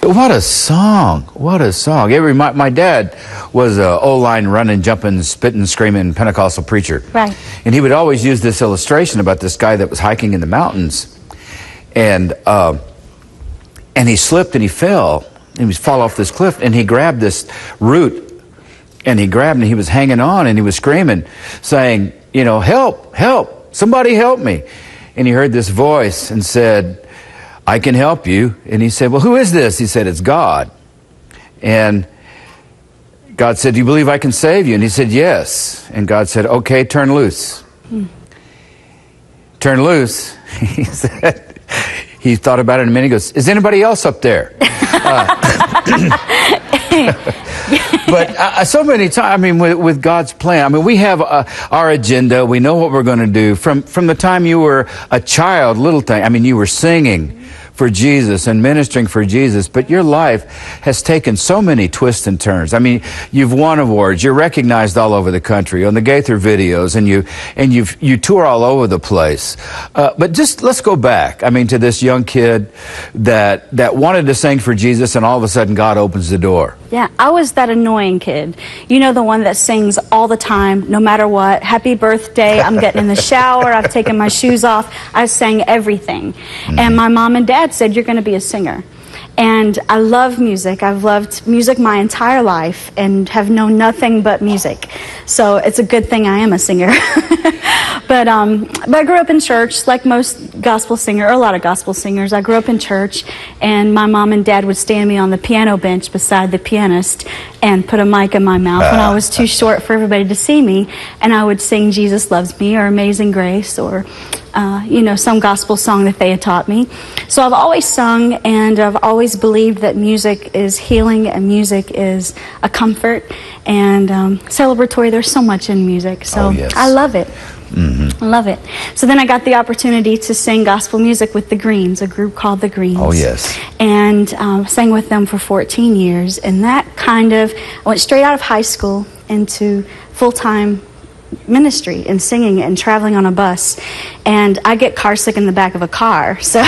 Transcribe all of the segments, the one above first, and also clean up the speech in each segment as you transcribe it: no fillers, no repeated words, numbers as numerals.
What a song. What a song. My dad was a O-line running, jumping, spitting, screaming Pentecostal preacher. Right. And he would always use this illustration about this guy that was hiking in the mountains. And he slipped and he fell. He was fall off this cliff, and he grabbed this root, and he was hanging on, and he was screaming, saying, you know, help, help, somebody help me. And he heard this voice and said, I can help you. And he said, well, who is this? He said, it's God. And God said, do you believe I can save you? And he said, yes. And God said, okay, turn loose. Turn loose. He said, he thought about it in a minute. He goes, is anybody else up there? But so many times, I mean, with God's plan, I mean, we have our agenda. We know what we're going to do. From the time you were a child, little thing, I mean, you were singing for Jesus and ministering for Jesus, but your life has taken so many twists and turns. I mean, you've won awards, you're recognized all over the country on the Gaither videos, and you tour all over the place. But just let's go back. I mean, to this young kid that wanted to sing for Jesus, and all of a sudden God opens the door. Yeah, I was that annoying kid. You know, the one that sings all the time, no matter what. Happy birthday, I'm getting in the shower, I've taken my shoes off. I sang everything. And my mom and dad said, you're going to be a singer. And I love music. I've loved music my entire life and have known nothing but music. So it's a good thing I am a singer. But I grew up in church, like most gospel singer, or a lot of gospel singers. I grew up in church, and my mom and dad would stand me on the piano bench beside the pianist and put a mic in my mouth when I was too short for everybody to see me, and I would sing Jesus Loves Me or Amazing Grace or you know, some gospel song that they had taught me. So I've always sung, and I've always believed that music is healing and music is a comfort and celebratory. There's so much in music, so yes. I love it. I love it. So then I got the opportunity to sing gospel music with the Greens, a group called the Greens. Oh, yes. And sang with them for 14 years. And that kind of, I went straight out of high school into full-time ministry and singing and traveling on a bus. And I get car sick in the back of a car. So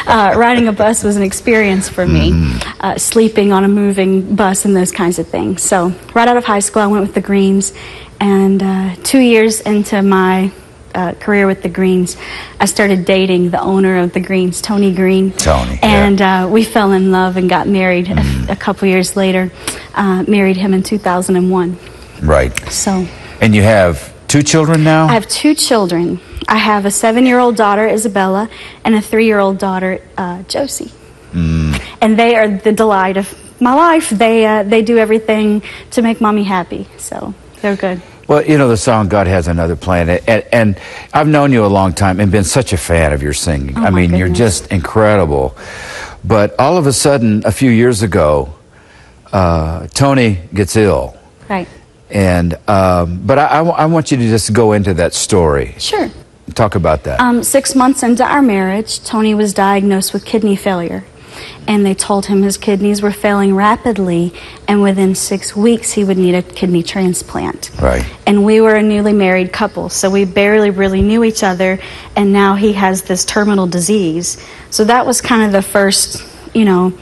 riding a bus was an experience for me, sleeping on a moving bus and those kinds of things. So right out of high school, I went with the Greens. And 2 years into my career with the Greens, I started dating the owner of the Greens, Tony Green. Tony. And we fell in love and got married a couple years later. Married him in 2001. Right. So. And you have 2 children now? I have 2 children. I have a 7-year-old daughter, Isabella, and a 3-year-old daughter, Josie. And they are the delight of my life. They do everything to make mommy happy. So they're good. Well, you know the song, God Has Another Plan, and I've known you a long time and been such a fan of your singing. Oh, I mean, goodness. you're just incredible. But all of a sudden, a few years ago, Tony gets ill. Right. And but I want you to just go into that story. Sure. Talk about that. 6 months into our marriage, Tony was diagnosed with kidney failure. And they told him his kidneys were failing rapidly, and within 6 weeks he would need a kidney transplant. Right. And we were a newly married couple, so we barely really knew each other, and now he has this terminal disease. So that was kind of the first, you know,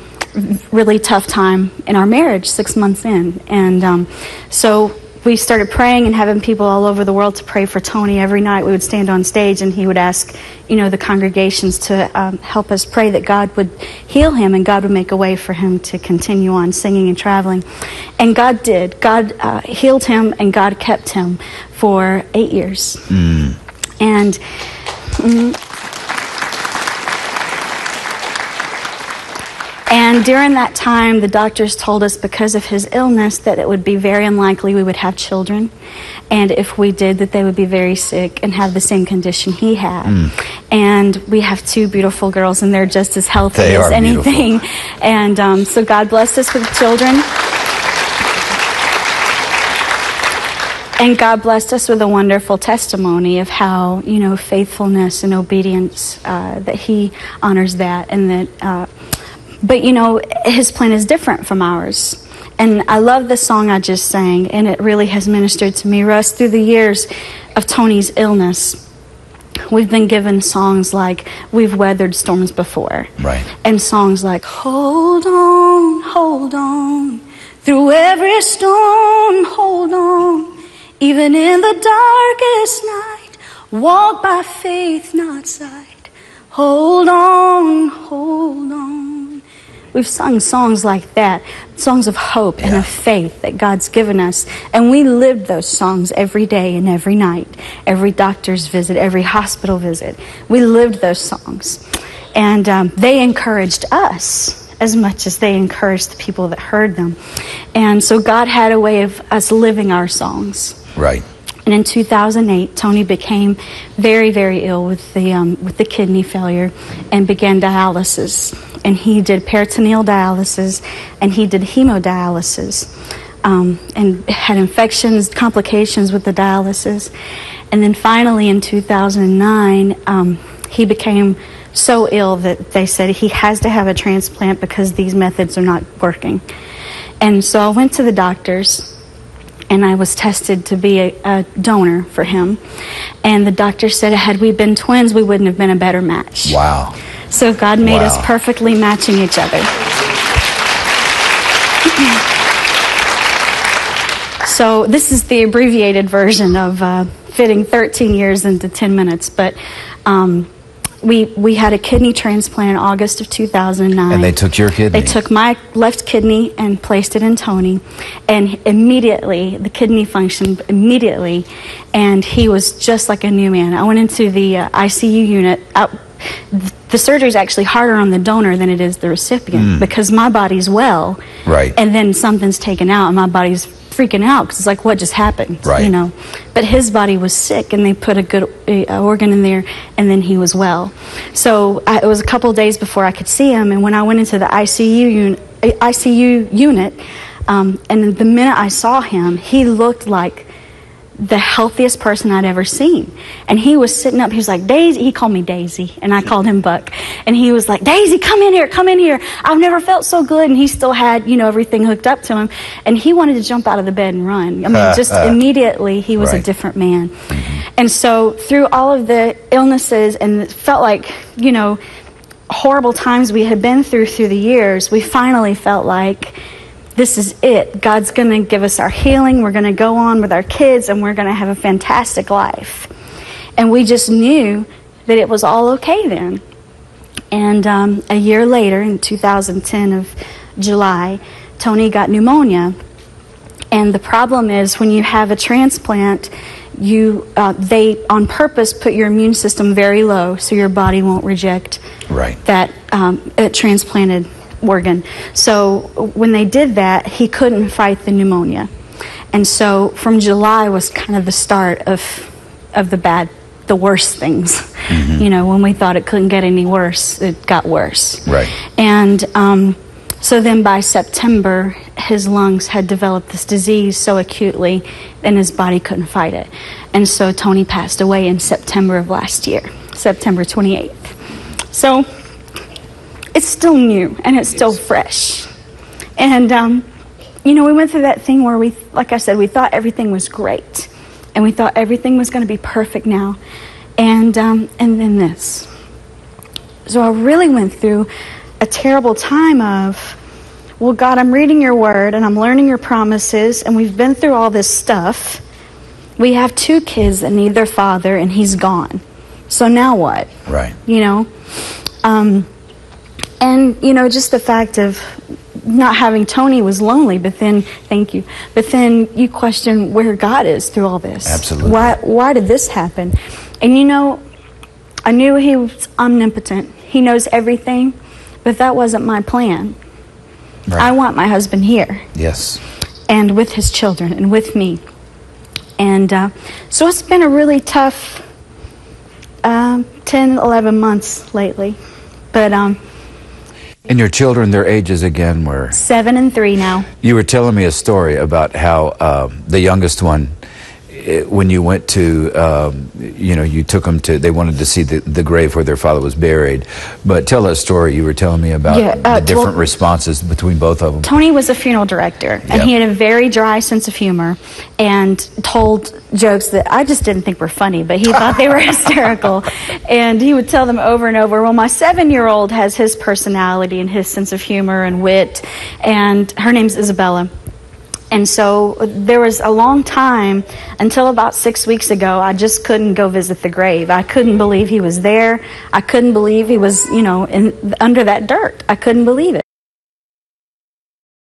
really tough time in our marriage, 6 months in. And so we started praying and having people all over the world to pray for Tony. Every night we would stand on stage and he would ask, you know, the congregations to help us pray that God would heal him and God would make a way for him to continue on singing and traveling. And God did. God healed him and God kept him for 8 years. And and during that time, the doctors told us because of his illness that it would be very unlikely we would have children. And if we did, that they would be very sick and have the same condition he had. And we have 2 beautiful girls, and they're just as healthy as anything. Beautiful. And so God blessed us with children. And God blessed us with a wonderful testimony of how, you know, faithfulness and obedience, that he honors that, and that... But, you know, his plan is different from ours. And I love the song I just sang, and it really has ministered to me. Russ, through the years of Tony's illness, we've been given songs like We've Weathered Storms Before. Right. And songs like hold on, through every storm, hold on. Even in the darkest night, walk by faith, not sight. Hold on, hold on. We've sung songs like that, songs of hope and of faith that God's given us. And we lived those songs every day and every night, every doctor's visit, every hospital visit. We lived those songs. And they encouraged us as much as they encouraged the people that heard them. And so God had a way of us living our songs. Right. And in 2008, Tony became very, very ill with the kidney failure and began dialysis. And he did peritoneal dialysis and he did hemodialysis and had infections, complications with the dialysis. And then finally in 2009, he became so ill that they said he has to have a transplant because these methods are not working. And so I went to the doctors and I was tested to be a donor for him. And the doctor said had we been twins, we wouldn't have been a better match. Wow. So God made us perfectly matching each other. So this is the abbreviated version of fitting 13 years into 10 minutes. But we had a kidney transplant in August of 2009. And they took your kidney? They took my left kidney and placed it in Tony. And immediately, the kidney functioned immediately. And he was just like a new man. I went into the ICU unit. The surgery is actually harder on the donor than it is the recipient because my body's well. Right. And then something's taken out and my body's freaking out because it's like, what just happened? Right. You know, but his body was sick and they put a good organ in there and then he was well. So it was a couple of days before I could see him, and when I went into the ICU unit, and the minute I saw him, he looked like the healthiest person I'd ever seen. And he was sitting up, he was like, Daisy, he called me Daisy, and I called him Buck. And he was like, Daisy, come in here. I've never felt so good. And he still had, you know, everything hooked up to him. And he wanted to jump out of the bed and run. I mean, just immediately, he was a different man. And so through all of the illnesses, and it felt like, you know, horrible times we had been through the years, we finally felt like, this is it. God's going to give us our healing. We're going to go on with our kids, and we're going to have a fantastic life. And we just knew that it was all okay then. And a year later, in 2010 of July, Tony got pneumonia. And the problem is when you have a transplant, they on purpose put your immune system very low so your body won't reject that transplanted organ. So when they did that, he couldn't fight the pneumonia. And so from July was kind of the start of the worst things. You know, when we thought it couldn't get any worse, it got worse. Right. And so then by September, his lungs had developed this disease so acutely, and his body couldn't fight it. And so Tony passed away in September of last year, September 28th. So it's still new and it's still fresh. And, you know, we went through that thing where like I said, we thought everything was great. And we thought everything was going to be perfect now. And then this. So I really went through a terrible time of, well, God, I'm reading your word and I'm learning your promises, and we've been through all this stuff. We have 2 kids that need their father, and he's gone. So now what? Right. You know? And, you know, just the fact of not having Tony was lonely, but then, thank you, but then you question where God is through all this. Absolutely. Why did this happen? And, you know, I knew he was omnipotent. He knows everything, but that wasn't my plan. Right. I want my husband here. Yes. And with his children and with me. And so it's been a really tough 10, 11 months lately. But and your children, their ages again were? 7 and 3 now. You were telling me a story about how the youngest one when you went to, you took them to, they wanted to see the grave where their father was buried. But tell that story you were telling me about, the different responses between both of them. Tony was a funeral director, and he had a very dry sense of humor and told jokes that I just didn't think were funny, but he thought they were hysterical. And he would tell them over and over. Well, my 7-year-old has his personality and his sense of humor and wit, and her name's Isabella. And so there was a long time, until about 6 weeks ago, I just couldn't go visit the grave. I couldn't believe he was there. I couldn't believe he was, under that dirt. I couldn't believe it.